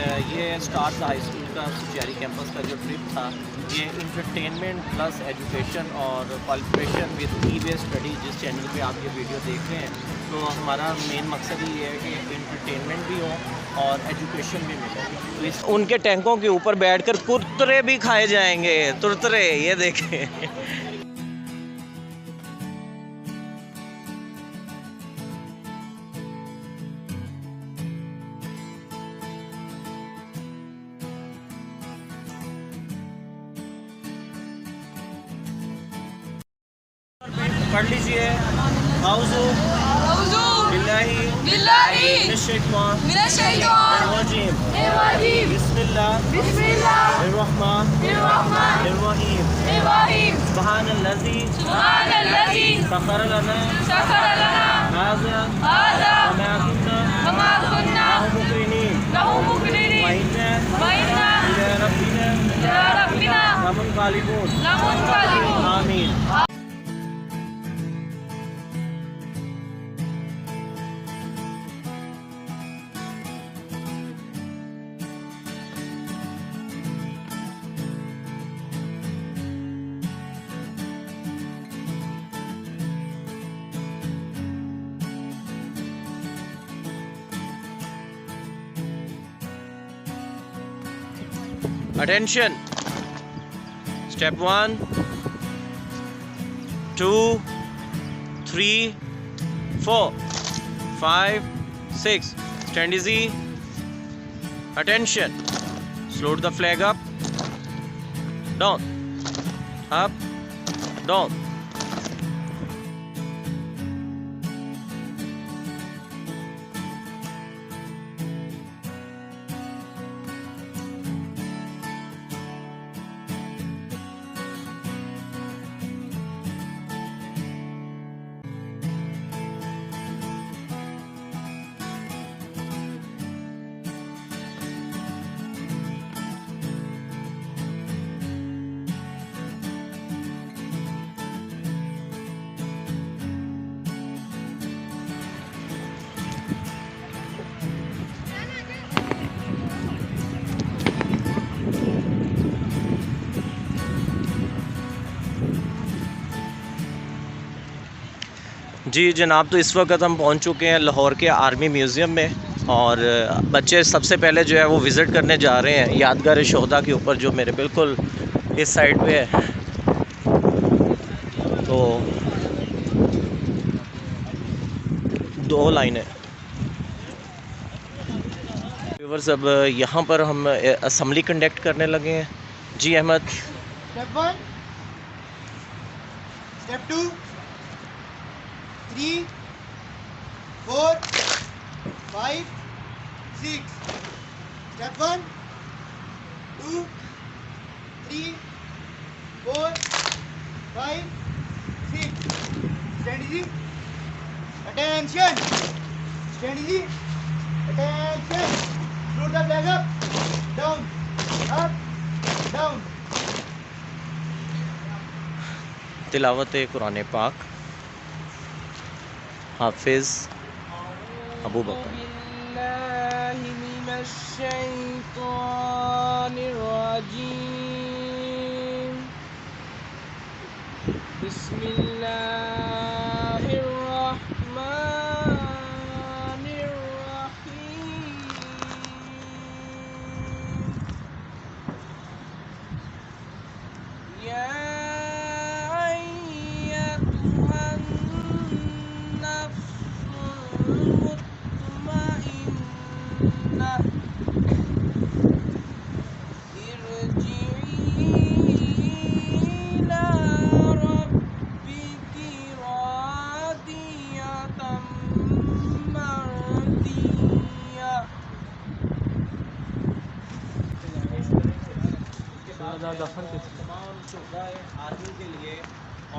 ये stars high school का सुचियारी campus का जो ट्रिप था, ये इंटरटेनमेंट प्लस एजुकेशन और क्वालिफिकेशन विद ई-बेस्ड स्टडी, जिस चैनल पे आप ये वीडियो देख रहे हैं, तो हमारा मेन मकसद ही ये है कि इंटरटेनमेंट भी हो और एजुकेशन भी मिले। तो इस उनके टैंकों के ऊपर बैठकर कुरकुरे भी खाए जाएंगे, तुरतरे, ये देखें। पढ़ लीजिए। आऊज़ु बिल्लाहि मिनश शैतानिर रजीम। बिस्मिल्लाहिर रहमानिर रहीम। सुब्हानल्लज़ी सख़र लना हाज़ा वमा कुन्ना लहू मुक़रिनीन व इन्ना इला रब्बिना लमुनक़लिबून। आमीन। Attention. Step 1, 2, 3, 4, 5, 6. Stand easy. Attention. Float the flag up, down, up, down. जी जनाब, तो इस वक्त हम पहुंच चुके हैं लाहौर के आर्मी म्यूज़ियम में और बच्चे सबसे पहले जो है वो विज़िट करने जा रहे हैं यादगार शोहदा के ऊपर, जो मेरे बिल्कुल इस साइड पे है। तो 2 लाइनें व्यूअर्स, अब यहाँ पर हम असम्बली कंडक्ट करने लगे हैं। जी Ahmad. Step 1, Step 2, 3, 4, 5, 6. Step 1, 2, 3, 4, 5, 6. Stand easy. Attention. Stand easy. Attention. Float the flag up, down, up, down. तिलावत कुरान पाक हाफिज अबू बकर। तमाम शुहदाए आर्मी के लिए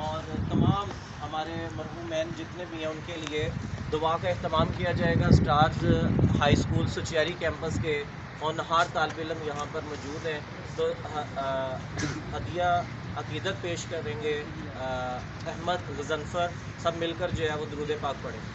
और तमाम हमारे मरहूमैन जितने भी हैं उनके लिए दुआ का अहतमाम किया जाएगा। स्टार्स हाई स्कूल सुचियारी कैंपस के होनहार तालिब इल्म यहाँ पर मौजूद हैं, तो हदिया अकीदत पेश करेंगे अहमद गज़नफ़र। सब मिलकर जो है वो दुरूद पाक पढ़ेंगे।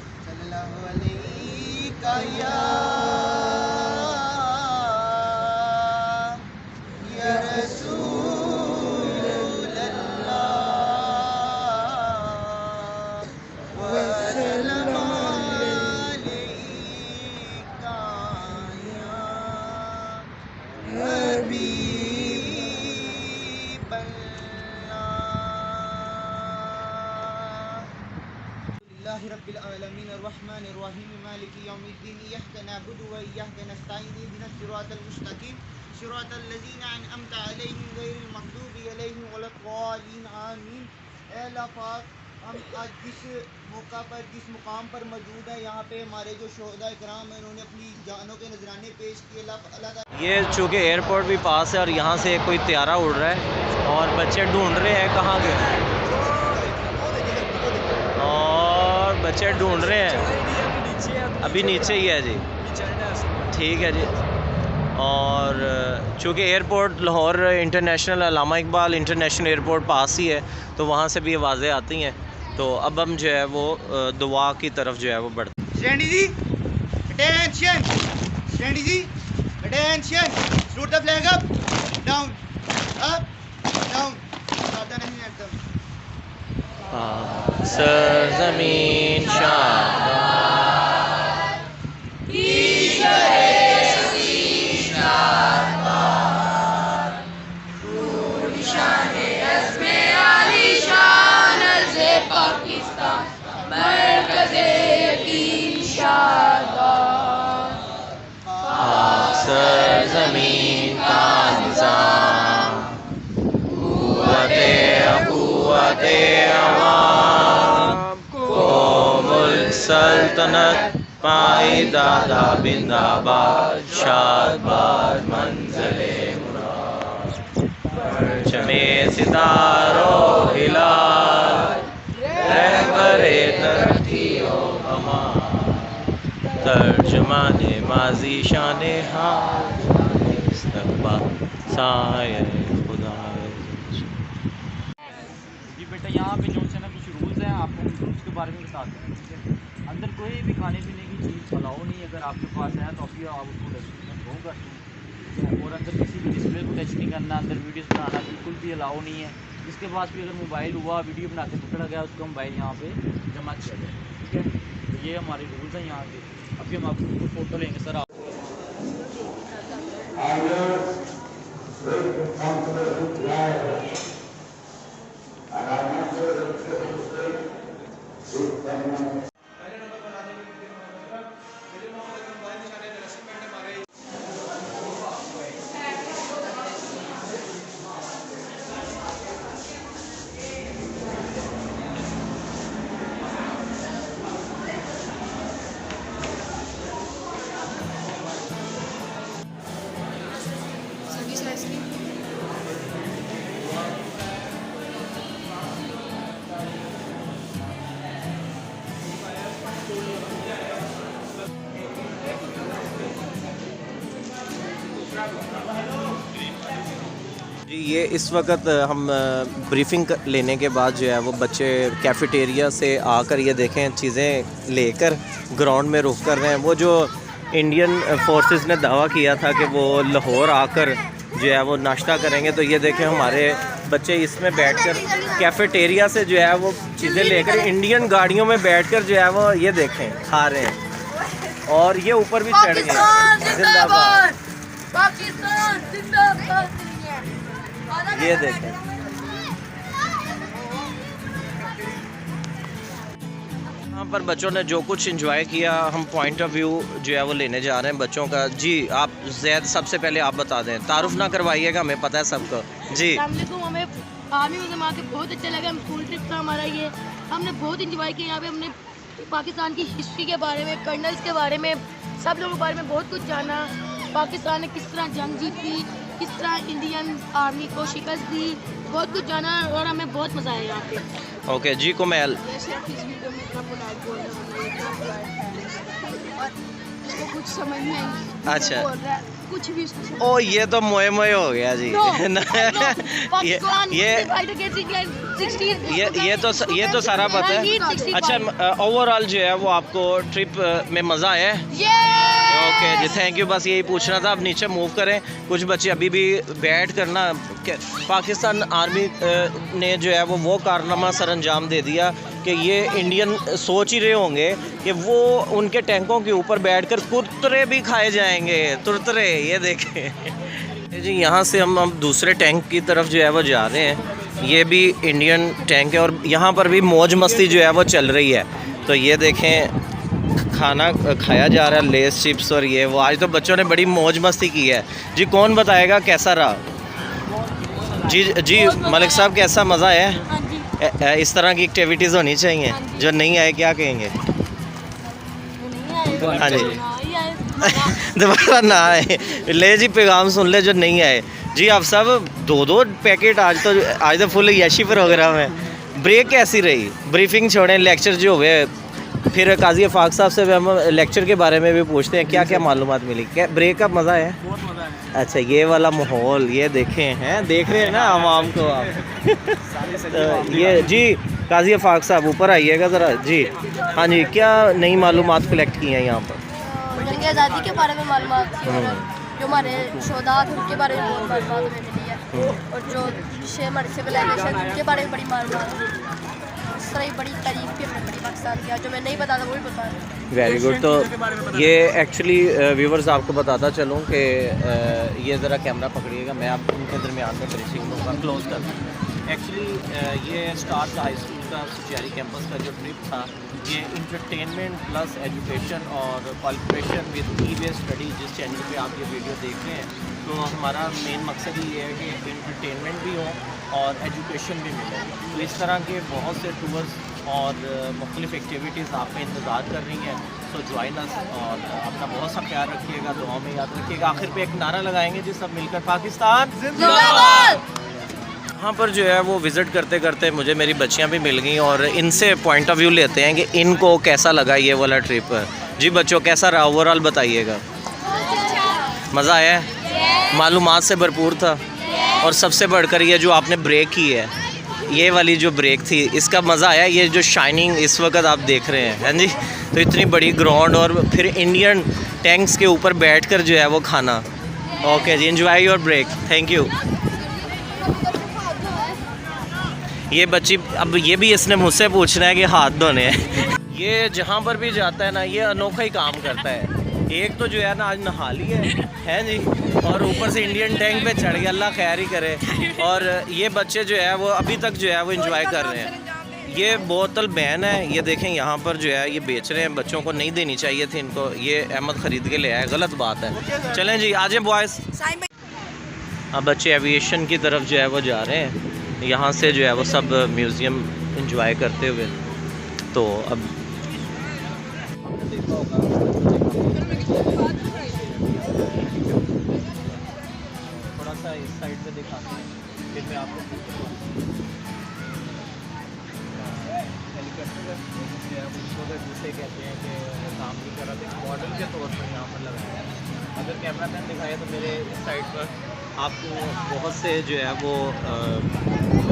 रब्बिल आलमीन अर्रहमानिर रहीम मालिकि यौमिद्दीन इय्याका नअबुदु व इय्याका नस्तईन इहदिनस सिरातल मुस्तकीम सिरातल लज़ीना अनअमता अलैहिम गैरिल मग़दूबि अलैहिम वलद्दालीन आमीन। ऐ अल्लाह पाक, हम आज जिस मौका पर जिस मुकाम पर मौजूद है, यहाँ पे हमारे जो शोहदा इकराम हैं उन्होंने अपनी जानों के नजराने पेश किए। ये चूँकि एयरपोर्ट भी पास है और यहाँ से कोई त्यारा उड़ रहा है और बच्चे ढूंढ रहे हैं कहाँ गए, और बच्चे ढूंढ रहे हैं, अभी नीचे ही है जी, ठीक है जी। और चूँकि एयरपोर्ट लाहौर इंटरनेशनल अल्लामा इकबाल इंटरनेशनल एयरपोर्ट पास ही है, तो वहाँ से भी आवाज़ें आती हैं। तो अब हम जो है वो दुआ की तरफ जो है वो बढ़ते हैं। स्टैंडी जी अटेंशन, स्टैंडी जी attention, shoot the flag up down सादा नहीं एकदम। सरज़मीन शादाब की सरज़मीन का निज़ाम क़ुव्वते अवाम को मुल्क सल्तनत पायदादा बिंदाबाद शादबाद मंज़िले मुराद परचमे सितारों हिलाल रहबरे तरक्की ओ अमान तर्जुमाने माज़ी शाने हाल इस्तक़बाल साये खुदा। जी बेटा, यहाँ पे जो है ना कुछ रूल्स हैं, आपको उन रूल्स के बारे में बताते हैं, ठीक है। अंदर कोई भी खाने पीने की चीज़ अलाउ नहीं, अगर आपके पास है तो अभी आप उसको डस्टबिन में थ्रो कर दें। और अंदर किसी भी डिस्प्ले को टच नहीं करना, अंदर वीडियोस बनाना बिल्कुल भी अलाउ नहीं है। जिसके पास भी अगर मोबाइल हुआ वीडियो बनाते पकड़ा गया, उसका मोबाइल यहाँ पे जमा किया जाए, ठीक है। तो ये हमारे रूल्स हैं यहाँ के। अभी हम आपको फ़ोटो लेंगे सर। जी, ये इस वक्त हम ब्रीफिंग लेने के बाद जो है वो बच्चे कैफ़ेटेरिया से आकर ये देखें चीज़ें लेकर ग्राउंड में रुक कर रहे हैं। वो जो इंडियन फोर्सेस ने दावा किया था कि वो लाहौर आकर जो है वो नाश्ता करेंगे, तो ये देखें हमारे बच्चे इसमें बैठकर कैफ़ेटेरिया से जो है वो चीज़ें लेकर इंडियन गाड़ियों में बैठकर जो है वो ये देखें खा रहे हैं, और ये ऊपर भी चढ़ गए। जिंदाबाद पाकिस्तान जिंदाबाद। ये देखें। यहाँ पर बच्चों ने जो कुछ एंजॉय किया, हम पॉइंट ऑफ व्यू जो है वो लेने जा रहे हैं बच्चों का। जी आप ज़ैद सबसे पहले आप बता दें, तारुफ ना करवाइएगा, हमें पता है सबको। जी हमें आर्मी में आके बहुत अच्छा लगा। हम स्कूल ट्रिप था हमारा ये, हमने बहुत इंजॉय किया। यहाँ पे हमने पाकिस्तान की हिस्ट्री के बारे में, कर्नल्स के बारे में, सब लोगों के बारे में बहुत कुछ जाना। पाकिस्तान ने किस तरह जंग जीती, किस तरह इंडियन आर्मी को शिकस्त दी, बहुत कुछ जाना और हमें बहुत मज़ा आया यहाँ पे। ओके जी कुमैल। कुछ समझ नहीं आई, अच्छा कुछ भी ओ ये तो मोए मोए हो गया जी। ये तो सारा पता है। अच्छा ओवरऑल जो है वो आपको ट्रिप में मज़ा आया है? ओके जी, थैंक यू। बस यही पूछना था। अब नीचे मूव करें। कुछ बच्चे अभी भी बैठ कर ना, पाकिस्तान आर्मी ने जो है वो कारनामा सर अंजाम दे दिया कि ये इंडियन सोच ही रहे होंगे कि वो उनके टैंकों के ऊपर बैठकर कुरतरे भी खाए जाएंगे। तुरतरे ये देखें जी। यहाँ से हम अब दूसरे टैंक की तरफ जो है वो जा रहे हैं। ये भी इंडियन टैंक है और यहाँ पर भी मौज मस्ती जो है वो चल रही है। तो ये देखें खाना खाया जा रहा है, लेस चिप्स और ये वो। आज तो बच्चों ने बड़ी मौज मस्ती की है जी। कौन बताएगा कैसा रहा? जी जी मलिक साहब, कैसा मज़ा है? हाँ जी। इस तरह की एक्टिविटीज़ होनी चाहिए। जो नहीं आए क्या कहेंगे? हाँ जी दोबारा ना आए। ले जी पैगाम सुन ले जो नहीं आए जी। आप सब 2-2 पैकेट आज तो फुल यशी प्रोग्राम है। ब्रेक कैसी रही? ब्रीफिंग छोड़ें, लेक्चर जो हुए, फिर काजी आफाक साहब से भी हम लेक्चर के बारे में भी पूछते हैं क्या क्या मालूमात मिली। क्या ब्रेक का मज़ा है? बहुत मज़ा है। अच्छा, ये वाला माहौल ये देखें हैं, देख रहे हैं ना आवाम को आप। तो ये जी काजी आफाक साहब ऊपर आइएगा ज़रा जी। हाँ जी, क्या नई मालूमात कलेक्ट की हैं यहाँ पर? जंग आज़ादी के बारे में मालूमात थी और जो हमारे शोहदा थे उनके बारे में बहुत मालूमात हमें मिली है, और जो हमारे सिविलाइजेशन उनके बारे में बड़ी मालूमात थी। इस तरह बड़ी तारीफ भी हमने बड़ी पाकिस्तान की, जो मैं नहीं बता था वो भी बता रहे। Very good. तो ये एक्चुअली व्यूवर्स आपको बताता चलूँ कि ये ज़रा कैमरा पकड़िएगा, मैं आप उनके दरमियान में ब्रीफिंग दूँगा, क्लोज कर। एक्चुअली ये स्टार्स हाई स्कूल का सुचियारी कैंपस का जो ट्रिप था, ये इंटरटेनमेंट प्लस एजुकेशन और क्वालिफिकेशन विद ई-वे स्टडी, जिस चैनल पे आप ये वीडियो देख रहे हैं, तो हमारा मेन मकसद ही ये है कि इंटरटेनमेंट भी हो और एजुकेशन भी मिले। तो इस तरह के बहुत से टूर्स और मुख्तलिफ एक्टिविटीज़ आप पे इंतज़ार कर रही हैं। सो ज्वाइन अस और अपना बहुत सा ख्याल रखिएगा, दुआओं में याद रखिएगा। आखिर पे एक नारा लगाएंगे जी सब मिलकर, पाकिस्तान जिंदाबाद। यहाँ पर जो है वो विज़िट करते करते मुझे मेरी बच्चियाँ भी मिल गई और इनसे पॉइंट ऑफ व्यू लेते हैं कि इनको कैसा लगा ये वाला ट्रिप। जी बच्चों, कैसा रहा ओवरऑल बताइएगा? मज़ा आया? मालूमात से भरपूर था। और सबसे बढ़कर ये जो आपने ब्रेक की है, ये वाली जो ब्रेक थी, इसका मज़ा आया। ये जो शाइनिंग इस वक्त आप देख रहे हैं, हैं जी, तो इतनी बड़ी ग्राउंड और फिर इंडियन टैंक्स के ऊपर बैठकर जो है वो खाना। ओके जी, enjoy your break, thank you. ये बच्ची, अब ये भी इसने मुझसे पूछना है कि हाथ धोने हैं। ये जहाँ पर भी जाता है ना, ये अनोखा ही काम करता है। एक तो जो है ना आज नहा ली है जी, और ऊपर से इंडियन टैंक पे चढ़ गया, अल्लाह खैर ही करे। और ये बच्चे जो है वो अभी तक जो है वो एंजॉय कर रहे हैं। ये बोतल बैन है, ये देखें यहाँ पर जो है ये बेच रहे हैं। बच्चों को नहीं देनी चाहिए थी इनको, ये अहमद ख़रीद के ले आया, गलत बात है। चलें जी, आज बॉयज़। अब बच्चे एविएशन की तरफ जो है वो जा रहे हैं। यहाँ से जो है वो सब म्यूज़ियम एंजॉय करते हुए। तो अब थोड़ा सा इस साइड पे दिखाते हैं, फिर मैं आपको हेलीकॉप्टर जो है उसको जिसे कहते हैं कि काम की तरफ एक मॉडल के तौर पर यहाँ पर लगाया है। अगर कैमरा मैन दिखाए तो मेरे इस साइड पर आपको बहुत से जो है वो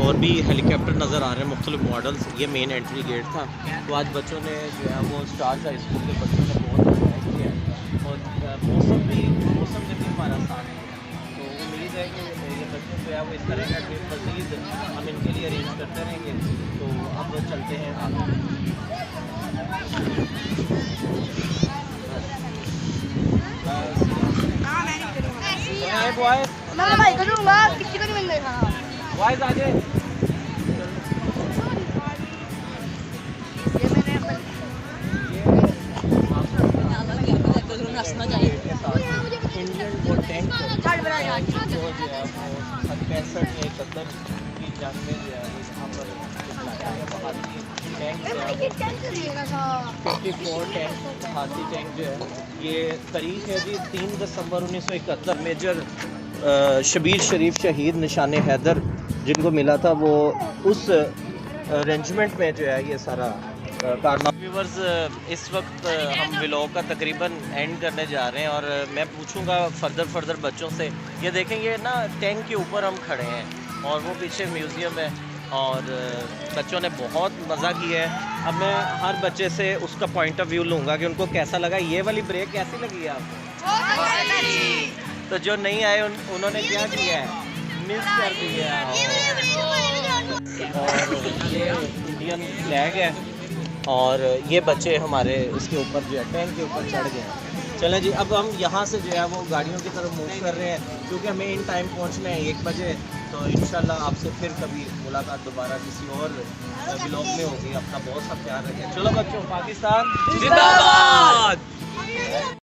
और भी हेलीकॉप्टर नज़र आ रहे हैं, मुख्तलिफ मॉडल्स। ये मेन एंट्री गेट था। तो आज बच्चों ने जो है वो स्टार्स हाई स्कूल के बच्चों ने बहुत एंजॉय किया है और मौसम जब भी हमारा साथ है, तो उम्मीद है कि ये बच्चों जो है वो इस तरह का ट्रिप मज़ीद हम इनके लिए अरेंज करते रहेंगे। तो अब चलते हैं आगे। बॉयज़ आगे। इंडियन वो टैंक जो है वो 65-71 की जंग में जो है यहाँ पर टैंक जो है 54 टैंक हाथी टैंक जो है ये तारीख है जी 3 दिसंबर 1971। मेजर शबीर शरीफ शहीद निशान हैदर जिनको मिला था, वो उस अरेंजमेंट में जो है ये सारा कारनामा। व्यूअर्स, इस वक्त हम व्लॉग का तकरीबन एंड करने जा रहे हैं और मैं पूछूंगा फर्दर बच्चों से। ये देखें, ये ना टैंक के ऊपर हम खड़े हैं और वो पीछे म्यूज़ियम है और बच्चों ने बहुत मज़ा किया है। अब मैं हर बच्चे से उसका पॉइंट ऑफ व्यू लूँगा कि उनको कैसा लगा। ये वाली ब्रेक कैसी लगी है आपको? तो जो नहीं आए उन्होंने क्या किया है, मिस कर दिया। और ये इंडियन फ्लैग है और ये बच्चे हमारे इसके ऊपर जो है टैंक के ऊपर चढ़ गए। चलें जी, अब हम यहाँ से जो है वो गाड़ियों की तरफ मूव कर रहे हैं क्योंकि हमें इन टाइम पहुँचना है 1 बजे। तो इंशाल्लाह आपसे फिर कभी मुलाकात दोबारा किसी और व्लॉग में होगी। अपना बहुत सा ख्याल रखें। चलो बच्चों, पाकिस्तान जिंदाबाद।